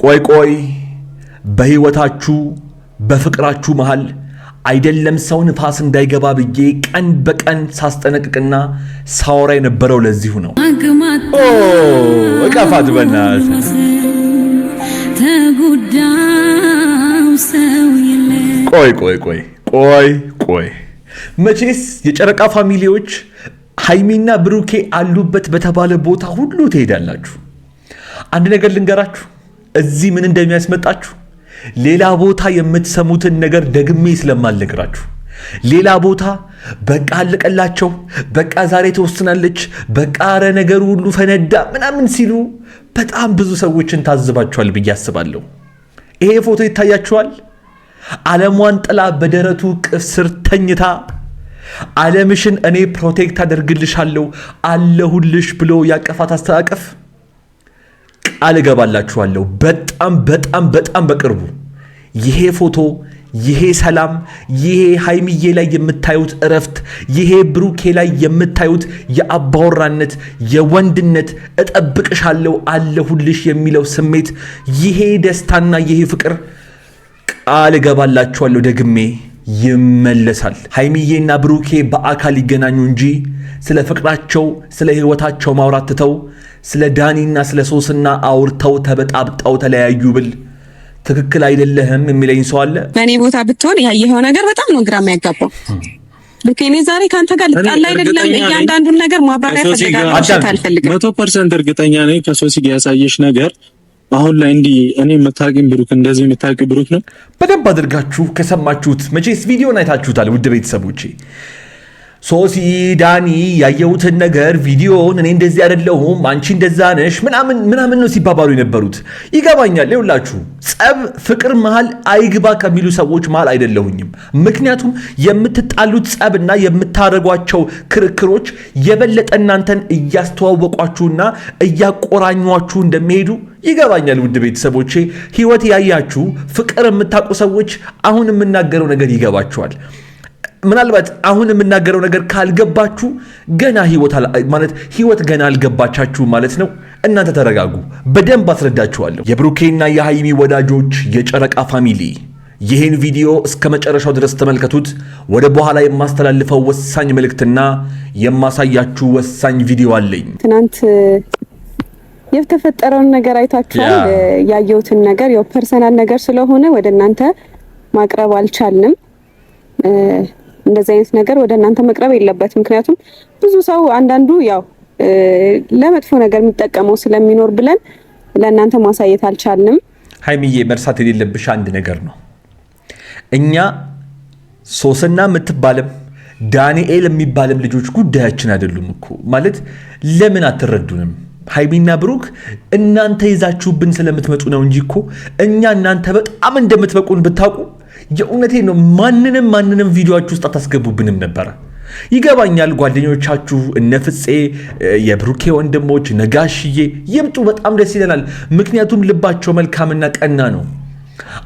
ቆይ በህይወታችሁ በፍቅራችሁ መሃል አይደለም ሰው ንፋስ እንዳይገባ ብዬ ቀን በቀን ሳስጠነቅቅና ሳወራ የነበረው ለዚሁ ነው። እቀፋት በእናትህ ተጉዳው ሰው የለ። ቆይ መቼስ የጨረቃ ፋሚሊዎች ሃይሚና ብሩኬ አሉበት በተባለ ቦታ ሁሉ ትሄዳላችሁ። አንድ ነገር ልንገራችሁ፣ እዚህ ምን እንደሚያስመጣችሁ ሌላ ቦታ የምትሰሙትን ነገር ደግሜ ስለማልነግራችሁ። ሌላ ቦታ በቃ አለቀላቸው፣ በቃ ዛሬ ተወስናለች፣ በቃ አረ ነገሩ ሁሉ ፈነዳ ምናምን ሲሉ በጣም ብዙ ሰዎችን ታዝባችኋል ብዬ አስባለሁ። ይሄ ፎቶ ይታያችኋል። ዓለሟን ጥላ በደረቱ ቅፍ ስር ተኝታ ዓለምሽን እኔ ፕሮቴክት አደርግልሻለሁ አለሁልሽ ብሎ ያቀፋት አስተቃቀፍ ቃል እገባላችኋለሁ በጣም በቅርቡ ይሄ ፎቶ፣ ይሄ ሰላም፣ ይሄ ሃይሚዬ ላይ የምታዩት እረፍት፣ ይሄ ብሩኬ ላይ የምታዩት የአባወራነት የወንድነት እጠብቅሻለሁ አለሁልሽ የሚለው ስሜት፣ ይሄ ደስታና ይሄ ፍቅር ቃል እገባላችኋለሁ ደግሜ ይመለሳል። ሃይሚዬና ብሩኬ በአካል ይገናኙ እንጂ ስለ ፍቅራቸው ስለ ህይወታቸው ማውራት ትተው ስለ ዳኒና ስለ ሶስና አውርተው ተበጣብጠው ተለያዩ ብል ትክክል አይደለህም የሚለኝ ሰው አለ። በእኔ ቦታ ብትሆን ያየኸው ነገር በጣም ነው ግራ የሚያጋባው። ለከኔ ዛሬ ካንተ ጋር ልጣላ አይደለም፣ እያንዳንዱን ነገር ማብራሪያ ፈልጋለሁ። 100% እርግጠኛ ነኝ ከሶሲ ጋር ያሳየሽ ነገር አሁን ላይ እንዲህ እኔ መታቂም ብሩክ እንደዚህ መታቂ ብሩክ ነው። በደንብ አድርጋችሁ ከሰማችሁት መቼስ ቪዲዮን አይታችሁታል ውድ ቤተሰቦቼ። ሶሲ ዳኒ ያየሁትን ነገር ቪዲዮን እኔ እንደዚህ አይደለሁም አንቺ እንደዛ ነሽ ምናምን ነው ሲባባሉ የነበሩት። ይገባኛል። ይኸውላችሁ ጸብ ፍቅር መሃል አይግባ ከሚሉ ሰዎች መሃል አይደለሁኝም። ምክንያቱም የምትጣሉት ጸብና የምታደርጓቸው ክርክሮች የበለጠ እናንተን እያስተዋወቋችሁና እያቆራኟችሁ እንደሚሄዱ ይገባኛል ውድ ቤተሰቦቼ። ህይወት ያያችሁ ፍቅር የምታውቁ ሰዎች አሁን የምናገረው ነገር ይገባችኋል። ምናልባት አሁን የምናገረው ነገር ካልገባችሁ ገና ህይወት ገና አልገባቻችሁ ማለት ነው። እናንተ ተረጋጉ፣ በደንብ አስረዳችኋለሁ። የብሩኬና የሃይሚ ወዳጆች፣ የጨረቃ ፋሚሊ ይህን ቪዲዮ እስከ መጨረሻው ድረስ ተመልከቱት። ወደ በኋላ የማስተላልፈው ወሳኝ መልእክትና የማሳያችሁ ወሳኝ ቪዲዮ አለኝ። ትናንት የተፈጠረውን ነገር አይታችኋል። ያየሁትን ነገር ያው ፐርሰናል ነገር ስለሆነ ወደ እናንተ ማቅረብ አልቻልንም። እንደዚህ አይነት ነገር ወደ እናንተ መቅረብ የለበትም። ምክንያቱም ብዙ ሰው አንዳንዱ ያው ለመጥፎ ነገር የሚጠቀመው ስለሚኖር ብለን ለእናንተ ማሳየት አልቻልንም። ሃይሚዬ መርሳት የሌለብሽ አንድ ነገር ነው። እኛ ሶስና የምትባለም ዳንኤል የሚባለም ልጆች ጉዳያችን አይደሉም እኮ። ማለት ለምን አትረዱንም? ሃይሚና ብሩክ እናንተ ይዛችሁብን ስለምትመጡ ነው እንጂ እኮ እኛ እናንተ በጣም እንደምትበቁን ብታውቁ የእውነቴን ነው ማንንም ቪዲዮአችሁ ውስጥ አታስገቡብንም ነበር። ይገባኛል። ጓደኞቻችሁ እነ ፍፄ የብሩኬ ወንድሞች ነጋሽዬ ይምጡ፣ በጣም ደስ ይለናል። ምክንያቱም ልባቸው መልካምና ቀና ነው።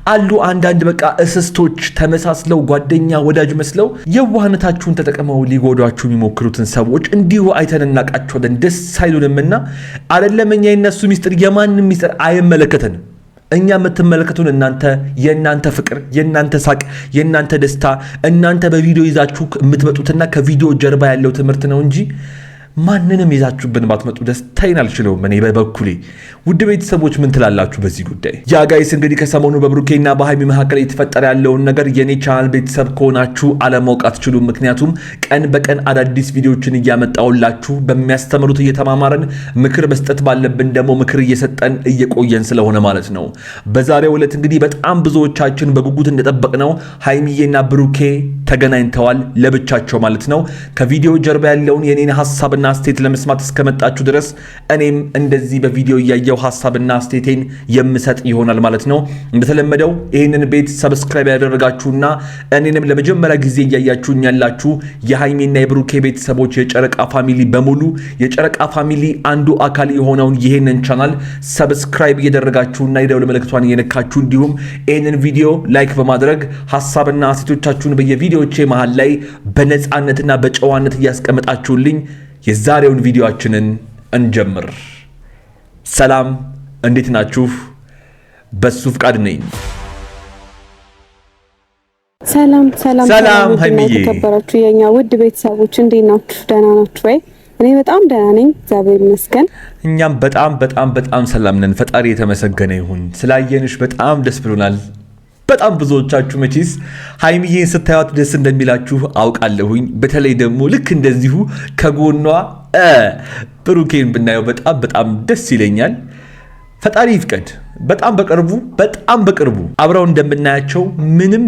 አሉ አንዳንድ በቃ እስስቶች ተመሳስለው ጓደኛ ወዳጅ መስለው የዋህነታችሁን ተጠቅመው ሊጎዷችሁ የሚሞክሩትን ሰዎች እንዲሁ አይተን እናቃቸዋለን። ደስ አይሉንምና አይደለም እኛ የነሱ ሚስጥር የማንም ሚስጥር አይመለከተንም። እኛ የምትመለከቱን እናንተ የእናንተ ፍቅር፣ የእናንተ ሳቅ፣ የእናንተ ደስታ፣ እናንተ በቪዲዮ ይዛችሁ የምትመጡትና ከቪዲዮ ጀርባ ያለው ትምህርት ነው እንጂ ማንንም ይዛችሁብን ባትመጡ ደስታዬን አልችለውም እኔ በበኩሌ። ውድ ቤተሰቦች ምን ትላላችሁ በዚህ ጉዳይ? ያ ጋይስ እንግዲህ ከሰሞኑ በብሩኬና በሃይሚ መካከል የተፈጠረ ያለውን ነገር የኔ ቻናል ቤተሰብ ከሆናችሁ አለማወቅ አትችሉም። ምክንያቱም ቀን በቀን አዳዲስ ቪዲዮዎችን እያመጣውላችሁ በሚያስተምሩት እየተማማረን ምክር መስጠት ባለብን ደግሞ ምክር እየሰጠን እየቆየን ስለሆነ ማለት ነው። በዛሬው ዕለት እንግዲህ በጣም ብዙዎቻችን በጉጉት እንደጠበቅነው ሃይሚዬና ብሩኬ ተገናኝተዋል፣ ለብቻቸው ማለት ነው። ከቪዲዮ ጀርባ ያለውን የኔን ሐሳብና አስተያየት ለመስማት እስከመጣችሁ ድረስ እኔም እንደዚህ በቪዲዮ እያየው ሐሳብና አስተያየቴን የምሰጥ ይሆናል ማለት ነው። እንደተለመደው ይህንን ቤት ሰብስክራይብ ያደረጋችሁና እኔንም ለመጀመሪያ ጊዜ እያያችሁኝ ያላችሁ የሃይሚና የብሩኬ ቤተሰቦች የጨረቃ ፋሚሊ በሙሉ የጨረቃ ፋሚሊ አንዱ አካል የሆነውን ይህንን ቻናል ሰብስክራይብ እያደረጋችሁና የደወል ምልክቷን እየነካችሁ እንዲሁም ይህንን ቪዲዮ ላይክ በማድረግ ሐሳብና አስተያየቶቻችሁን በየቪዲዮቼ መሃል ላይ በነፃነትና በጨዋነት እያስቀመጣችሁልኝ የዛሬውን ቪዲዮአችንን እንጀምር። ሰላም፣ እንዴት ናችሁ? በሱ ፍቃድ ነኝ። ሰላም ሀይሚዬ፣ የተከበራችሁ የኛ ውድ ቤተሰቦች እንዴት ናችሁ? ደህና ናችሁ ወይ? እኔ በጣም ደህና ነኝ፣ እግዚአብሔር ይመስገን። እኛም በጣም ሰላም ነን። ፈጣሪ የተመሰገነ ይሁን። ስላየንሽ በጣም ደስ ብሎናል። በጣም ብዙዎቻችሁ መቼስ ሀይሚዬን ስታዩት ደስ እንደሚላችሁ አውቃለሁኝ። በተለይ ደግሞ ልክ እንደዚሁ ከጎኗ ብሩኬን ብናየው በጣም ደስ ይለኛል። ፈጣሪ ይፍቀድ። በጣም በቅርቡ አብረው እንደምናያቸው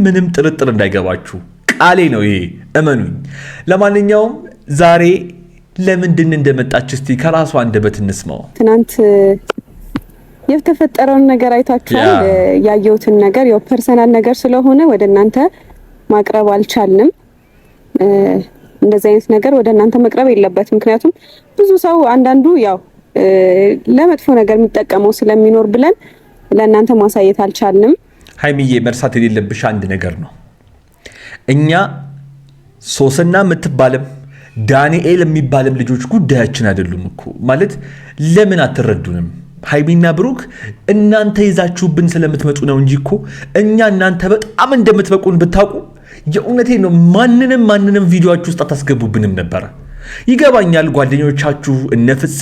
ምንም ጥርጥር እንዳይገባችሁ ቃሌ ነው ይሄ፣ እመኑኝ። ለማንኛውም ዛሬ ለምንድን እንደመጣች እስቲ ከራሷ አንደበት እንስማው። ትናንት የተፈጠረውን ነገር አይታችኋል። ያየሁትን ነገር ያው ፐርሰናል ነገር ስለሆነ ወደ እናንተ ማቅረብ አልቻልንም። እንደዚህ አይነት ነገር ወደ እናንተ መቅረብ የለበትም። ምክንያቱም ብዙ ሰው አንዳንዱ ያው ለመጥፎ ነገር የሚጠቀመው ስለሚኖር ብለን ለእናንተ ማሳየት አልቻልንም። ሀይሚዬ መርሳት የሌለብሽ አንድ ነገር ነው። እኛ ሶስና የምትባለም ዳንኤል የሚባለም ልጆች ጉዳያችን አይደሉም እኮ። ማለት ለምን አትረዱንም? ሀይሚና ብሩክ እናንተ ይዛችሁብን ስለምትመጡ ነው እንጂ እኮ እኛ እናንተ በጣም እንደምትበቁን ብታውቁ የእውነቴን ነው ማንንም ቪዲዮአችሁ ውስጥ አታስገቡብንም ነበረ። ይገባኛል። ጓደኞቻችሁ እነ ፍፄ፣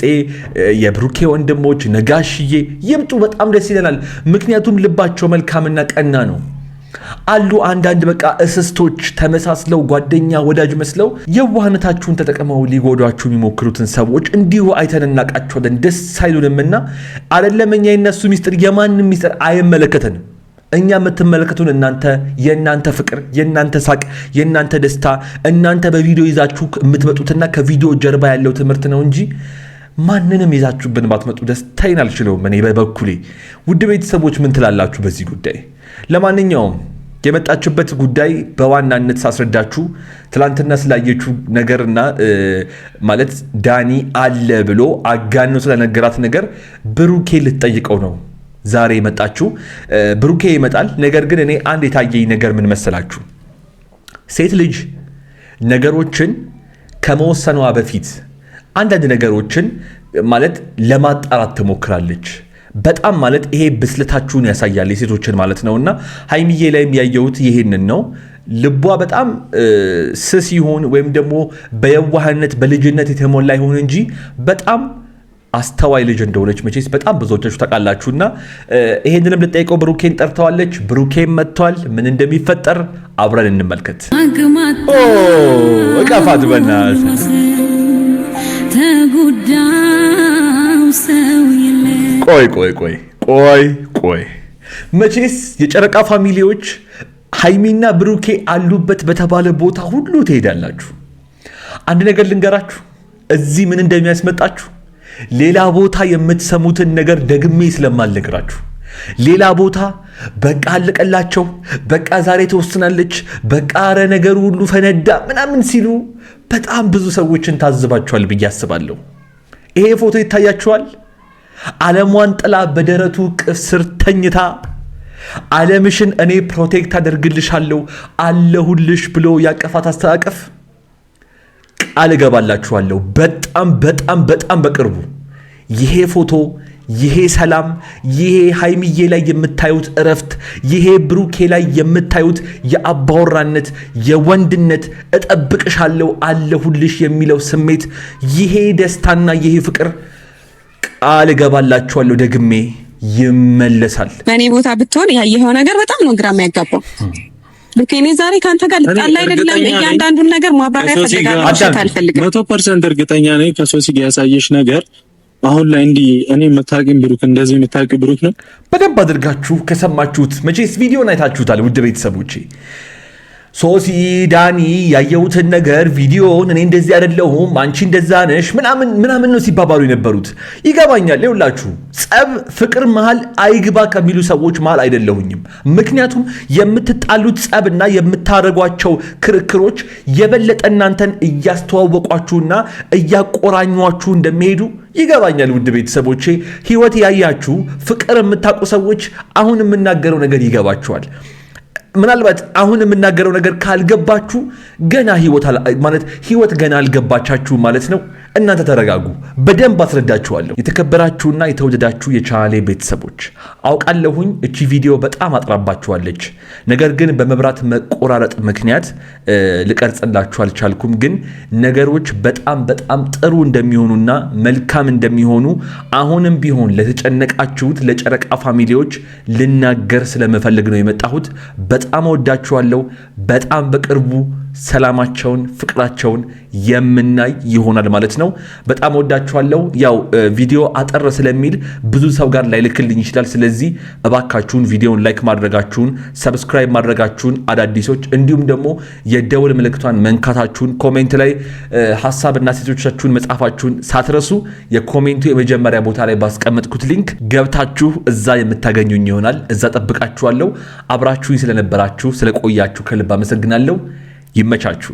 የብሩኬ ወንድሞች ነጋሽዬ ይምጡ፣ በጣም ደስ ይለናል። ምክንያቱም ልባቸው መልካምና ቀና ነው። አሉ አንዳንድ በቃ እስስቶች ተመሳስለው ጓደኛ ወዳጅ መስለው የዋህነታችሁን ተጠቅመው ሊጎዷችሁ የሚሞክሩትን ሰዎች እንዲሁ አይተን እናቃቸዋለን። ደስ አይሉንምና አይደለም እኛ የነሱ ሚስጥር የማንም ሚስጥር አይመለከተንም። እኛ የምትመለከቱን እናንተ፣ የእናንተ ፍቅር፣ የእናንተ ሳቅ፣ የእናንተ ደስታ፣ እናንተ በቪዲዮ ይዛችሁ የምትመጡትና ከቪዲዮ ጀርባ ያለው ትምህርት ነው እንጂ ማንንም ይዛችሁብን ባትመጡ ደስታዬን አልችለውም እኔ በበኩሌ። ውድ ቤተሰቦች ምን ትላላችሁ በዚህ ጉዳይ? ለማንኛውም የመጣችበት ጉዳይ በዋናነት ሳስረዳችሁ ትላንትና ስላየችው ነገርና ማለት ዳኒ አለ ብሎ አጋኖ ስለነገራት ነገር ብሩኬ ልትጠይቀው ነው ዛሬ የመጣችሁ። ብሩኬ ይመጣል። ነገር ግን እኔ አንድ የታየኝ ነገር ምን መሰላችሁ? ሴት ልጅ ነገሮችን ከመወሰኗ በፊት አንዳንድ ነገሮችን ማለት ለማጣራት ትሞክራለች። በጣም ማለት ይሄ ብስለታችሁን ያሳያል የሴቶችን ማለት ነውና ሀይሚዬ ላይም ያየሁት ይሄንን ነው። ልቧ በጣም ስስ ይሁን ወይም ደግሞ በየዋህነት በልጅነት የተሞላ ይሁን እንጂ በጣም አስተዋይ ልጅ እንደሆነች መቼስ በጣም ብዙዎቻችሁ ታውቃላችሁና ይሄንንም ልጠይቀው ብሩኬን ጠርተዋለች። ብሩኬን መጥቷል። ምን እንደሚፈጠር አብረን እንመልከት። እቀፋት በእናትህ ቆይ መቼስ የጨረቃ ፋሚሊዎች ሀይሚና ብሩኬ አሉበት በተባለ ቦታ ሁሉ ትሄዳላችሁ። አንድ ነገር ልንገራችሁ፣ እዚህ ምን እንደሚያስመጣችሁ ሌላ ቦታ የምትሰሙትን ነገር ደግሜ ስለማልነግራችሁ። ሌላ ቦታ በቃ አለቀላቸው፣ በቃ ዛሬ ተወስናለች፣ በቃ አረ ነገሩ ሁሉ ፈነዳ ምናምን ሲሉ በጣም ብዙ ሰዎችን ታዝባችኋል ብዬ አስባለሁ። ይሄ ፎቶ ይታያችኋል። ዓለሟን ጥላ በደረቱ ቅፍ ስር ተኝታ ዓለምሽን እኔ ፕሮቴክት አደርግልሻለሁ አለሁልሽ ብሎ ያቀፋት አስተቃቀፍ ቃል እገባላችኋለሁ በጣም በቅርቡ ይሄ ፎቶ፣ ይሄ ሰላም፣ ይሄ ሀይሚዬ ላይ የምታዩት እረፍት፣ ይሄ ብሩኬ ላይ የምታዩት የአባወራነት የወንድነት እጠብቅሻለሁ አለሁልሽ የሚለው ስሜት፣ ይሄ ደስታና ይሄ ፍቅር ቃል እገባላችኋለሁ ደግሜ ይመለሳል። በእኔ ቦታ ብትሆን ያየኸው ነገር በጣም ነው ግራ የሚያጋባው። ልከኔ ዛሬ ካንተ ጋር ልጣላ አይደለም። እያንዳንዱን ነገር ማብራሪያ ፈልጋለሁ። 100% እርግጠኛ ነኝ ከሶሲ ጋር ያሳየሽ ነገር አሁን ላይ እንዲህ እኔ የምታውቂው ብሩክ እንደዚህ የምታውቂው ብሩክ ነው። በደንብ አድርጋችሁ ከሰማችሁት መቼስ ቪዲዮን አይታችሁታል ውድ ቤተሰቦቼ። ሶሲ ዳኒ ያየሁትን ነገር ቪዲዮን እኔ እንደዚህ አይደለሁም አንቺ እንደዛ ነሽ ምናምን ነው ሲባባሉ የነበሩት። ይገባኛል። ይኸውላችሁ ጸብ ፍቅር መሃል አይግባ ከሚሉ ሰዎች መሃል አይደለሁኝም። ምክንያቱም የምትጣሉት ጸብና የምታደርጓቸው ክርክሮች የበለጠ እናንተን እያስተዋወቋችሁና እያቆራኟችሁ እንደሚሄዱ ይገባኛል። ውድ ቤተሰቦቼ ህይወት ያያችሁ ፍቅር የምታውቁ ሰዎች አሁን የምናገረው ነገር ይገባችኋል። ምናልባት አሁን የምናገረው ነገር ካልገባችሁ ገና ህይወት ገና አልገባቻችሁ ማለት ነው። እናንተ ተረጋጉ፣ በደንብ አስረዳችኋለሁ። የተከበራችሁና የተወደዳችሁ የቻናሌ ቤተሰቦች አውቃለሁኝ እቺ ቪዲዮ በጣም አጥራባችኋለች። ነገር ግን በመብራት መቆራረጥ ምክንያት ልቀርጽላችሁ አልቻልኩም። ግን ነገሮች በጣም ጥሩ እንደሚሆኑና መልካም እንደሚሆኑ አሁንም ቢሆን ለተጨነቃችሁት ለጨረቃ ፋሚሊዎች ልናገር ስለምፈልግ ነው የመጣሁት። በጣም ወዳችኋለሁ። በጣም በቅርቡ ሰላማቸውን ፍቅራቸውን የምናይ ይሆናል ማለት ነው። በጣም ወዳችኋለሁ። ያው ቪዲዮ አጠር ስለሚል ብዙ ሰው ጋር ላይልክልኝ ይችላል። ስለዚህ እባካችሁን ቪዲዮውን ላይክ ማድረጋችሁን፣ ሰብስክራይብ ማድረጋችሁን አዳዲሶች፣ እንዲሁም ደግሞ የደውል ምልክቷን መንካታችሁን፣ ኮሜንት ላይ ሐሳብና ሴቶቻችሁን መጻፋችሁን ሳትረሱ የኮሜንቱ የመጀመሪያ ቦታ ላይ ባስቀመጥኩት ሊንክ ገብታችሁ እዛ የምታገኙኝ ይሆናል። እዛ ጠብቃችኋለሁ። አብራችሁኝ ስለነበራችሁ ስለቆያችሁ ከልብ አመሰግናለሁ። ይመቻችሁ።